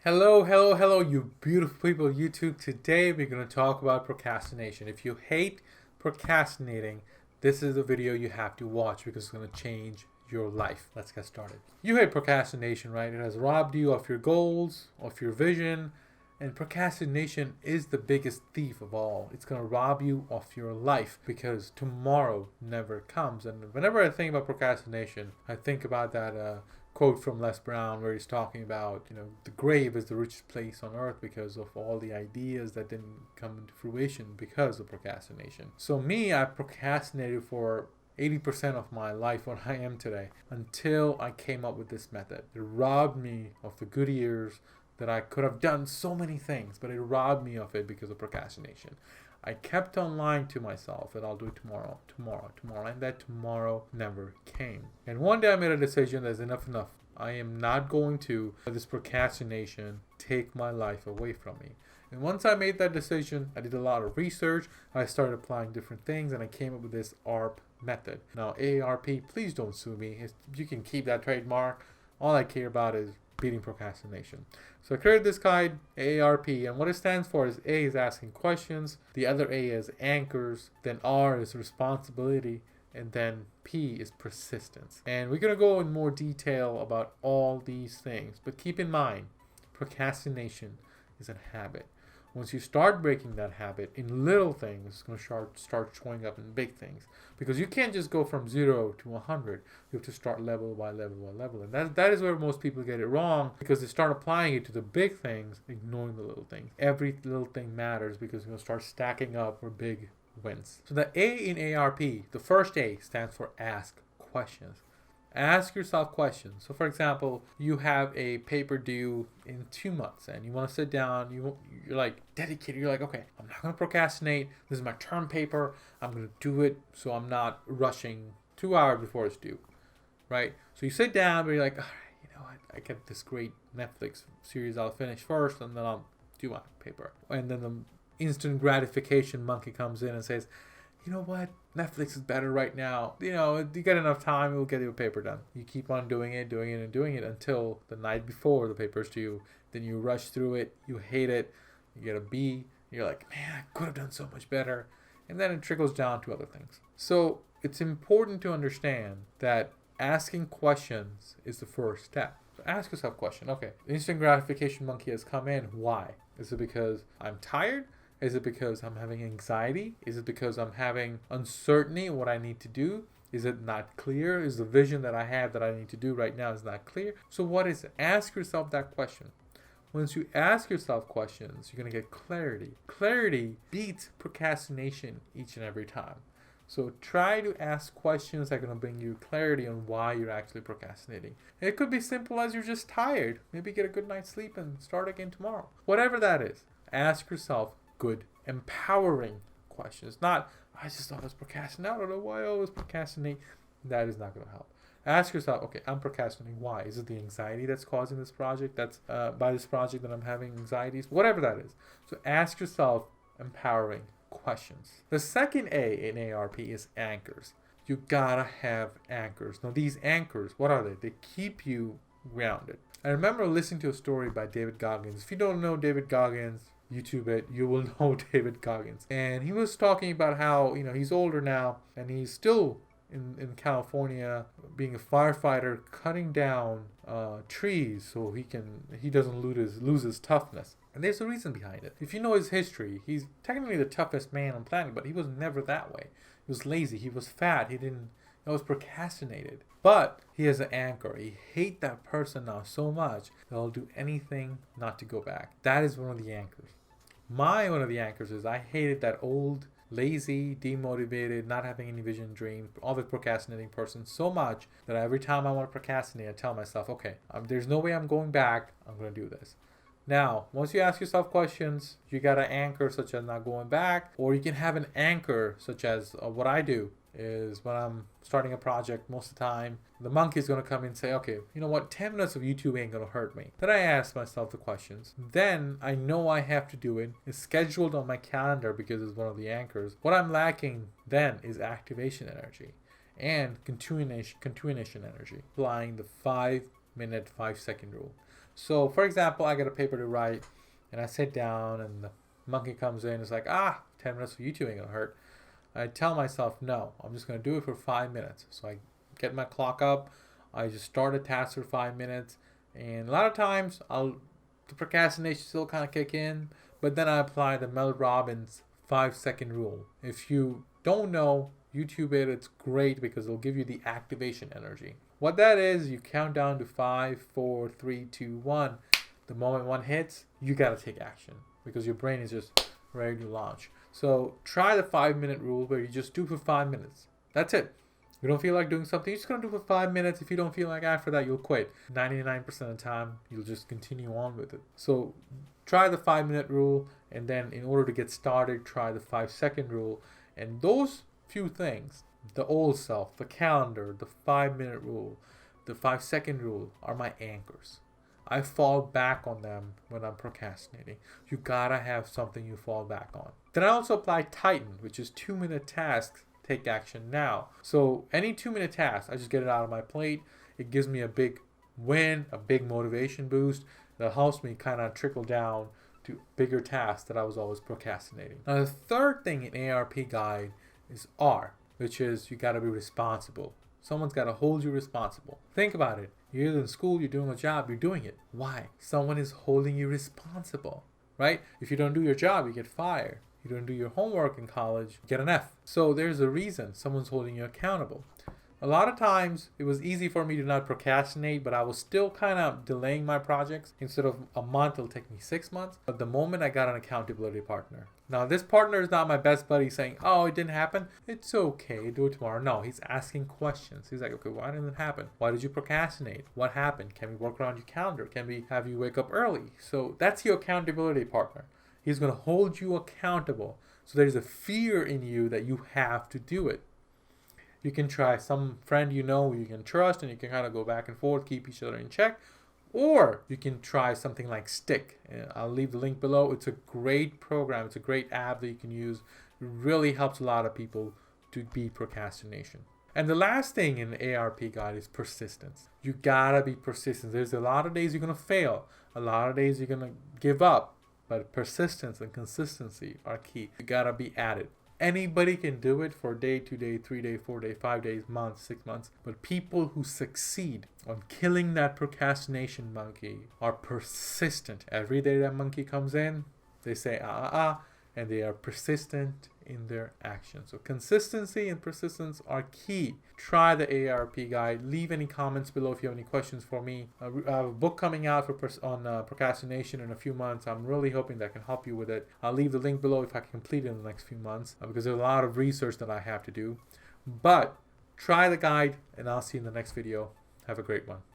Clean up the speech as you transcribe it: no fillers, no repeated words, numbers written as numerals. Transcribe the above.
Hello, hello, hello, you beautiful people of YouTube. Today we're going to talk about procrastination. If you hate procrastinating, this is the video you have to watch because it's going to change your life. Let's get started. You hate procrastination, right? It has robbed you of your goals, of your vision, and procrastination is the biggest thief of all. It's going to rob you of your life because tomorrow never comes. And whenever I think about procrastination, I think about that quote from Les Brown where he's talking about, the grave is the richest place on earth because of all the ideas that didn't come into fruition because of procrastination. So me, I procrastinated for 80% of my life what I am today until I came up with this method. It robbed me of the good years that I could have done so many things, but it robbed me of it because of procrastination. I kept on lying to myself that I'll do it tomorrow, and that tomorrow never came. And one day I made a decision that's enough. I am not going to let this procrastination take my life away from me. And once I made that decision, I did a lot of research. I started applying different things, and I came up with this ARP method. Now, AARP, please don't sue me. You can keep that trademark. All I care about is beating procrastination. So I created this guide, AARP, and what it stands for is A is asking questions, the other A is anchors, then R is responsibility, and then P is persistence. And we're going to go in more detail about all these things, but keep in mind, procrastination is a habit. Once you start breaking that habit in little things, it's going to start showing up in big things. Because you can't just go from 0 to 100. You have to start level by level by level. And that is where most people get it wrong, because they start applying it to the big things, ignoring the little things. Every little thing matters because you're going to start stacking up for big wins. So the A in ARP, the first A, stands for ask questions. Ask yourself questions. So for example, you have a paper due in 2 months and you want to sit down, you're like dedicated, you're like, okay, I'm not going to procrastinate, this is my term paper, I'm going to do it so I'm not rushing 2 hours before it's due, right? So you sit down, but you're like, all right, I get this great Netflix series I'll finish first and then I'll do my paper. And then the instant gratification monkey comes in and says, you know what? Netflix is better right now. You get enough time, we'll get your paper done. You keep on doing it until the night before the paper's due. Then you rush through it, you hate it, you get a B, you're like, man, I could have done so much better. And then it trickles down to other things. So it's important to understand that asking questions is the first step. So ask yourself a question. Okay, the instant gratification monkey has come in. Why? Is it because I'm tired? Is it because I'm having anxiety? Is it because I'm having uncertainty in what I need to do? Is it not clear? Is the vision that I have that I need to do right now is not clear? So what is it? Ask yourself that question. Once you ask yourself questions, you're going to get clarity. Clarity beats procrastination each and every time. So try to ask questions that are going to bring you clarity on why you're actually procrastinating. It could be simple as you're just tired. Maybe get a good night's sleep and start again tomorrow. Whatever that is, ask yourself good, empowering questions. Not, I just always procrastinate. I don't know why I always procrastinate. That is not going to help. Ask yourself, okay, I'm procrastinating. Why? Is it the anxiety that's causing this project? By this project that I'm having anxieties? Whatever that is. So ask yourself empowering questions. The second A in ARP is anchors. You gotta have anchors. Now these anchors, what are they? They keep you grounded. I remember listening to a story by David Goggins. If you don't know David Goggins, YouTube it, you will know David Goggins. And he was talking about how, he's older now and he's still in California being a firefighter, cutting down trees so he doesn't lose his toughness. And there's a reason behind it. If you know his history, he's technically the toughest man on the planet, but he was never that way. He was lazy, he was fat, he was procrastinated. But he has an anchor. He hates that person now so much that he'll do anything not to go back. That is one of the anchors. One of the anchors is I hated that old, lazy, demotivated, not having any vision, dream, always procrastinating person so much that every time I want to procrastinate, I tell myself, okay, there's no way I'm going back. I'm going to do this. Now, once you ask yourself questions, you got an anchor such as not going back, or you can have an anchor such as what I do is when I'm starting a project, most of the time, the monkey is going to come in and say, okay, you know what, 10 minutes of YouTube ain't going to hurt me. Then I ask myself the questions. Then I know I have to do it. It's scheduled on my calendar because it's one of the anchors. What I'm lacking then is activation energy and continuation energy, applying the 5-minute, 5-second rule. So for example, I get a paper to write and I sit down and the monkey comes in. It's like, 10 minutes for YouTube ain't gonna hurt. I tell myself, no, I'm just gonna do it for 5 minutes. So I get my clock up. I just start a task for 5 minutes. And a lot of times the procrastination still kind of kick in, but then I apply the Mel Robbins 5 second rule. If you don't know, YouTube it's great because it'll give you the activation energy. What that is, you count down to 5, 4, 3, 2, 1. The moment one hits, you gotta take action because your brain is just ready to launch. So try the 5 minute rule where you just do for 5 minutes. That's it. You don't feel like doing something, you're just gonna do for 5 minutes. If you don't feel like after that, you'll quit. 99% of the time, you'll just continue on with it. So try the 5 minute rule, and then in order to get started, try the 5 second rule. And those few things, the old self, the calendar, the 5 minute rule, the 5 second rule, are my anchors. I fall back on them when I'm procrastinating. You gotta have something you fall back on. Then I also apply Titan, which is 2 minute tasks. Take action now. So any 2 minute task, I just get it out of my plate. It gives me a big win, a big motivation boost that helps me kind of trickle down to bigger tasks that I was always procrastinating. Now the third thing in ARP guide is R, which is you got to be responsible. Someone's got to hold you responsible. Think about it. You're either in school, you're doing a job, you're doing it. Why? Someone is holding you responsible, right? If you don't do your job, you get fired. You don't do your homework in college, you get an F. So there's a reason someone's holding you accountable. A lot of times it was easy for me to not procrastinate, but I was still kind of delaying my projects. Instead of a month, it'll take me 6 months. But the moment I got an accountability partner. Now this partner is not my best buddy saying, oh, it didn't happen. It's okay, do it tomorrow. No, he's asking questions. He's like, okay, why didn't it happen? Why did you procrastinate? What happened? Can we work around your calendar? Can we have you wake up early? So that's your accountability partner. He's going to hold you accountable. So there's a fear in you that you have to do it. You can try some friend you know you can trust, and you can kind of go back and forth, keep each other in check. Or you can try something like Stick. I'll leave the link below. It's a great program. It's a great app that you can use. It really helps a lot of people to beat procrastination. And the last thing in the ARP guide is persistence. You gotta be persistent. There's a lot of days you're gonna fail. A lot of days you're gonna give up. But persistence and consistency are key. You gotta be at it. Anybody can do it for a day, 2 day, 3 day, 4 day, 5 days, months, 6 months. But people who succeed on killing that procrastination monkey are persistent. Every day that monkey comes in, they say and they are persistent in their actions. So consistency and persistence are key. Try the ARP guide. Leave any comments below if you have any questions for me. I have a book coming out on procrastination in a few months. I'm really hoping that can help you with it. I'll leave the link below if I can complete it in the next few months because there's a lot of research that I have to do. But try the guide and I'll see you in the next video. Have a great one.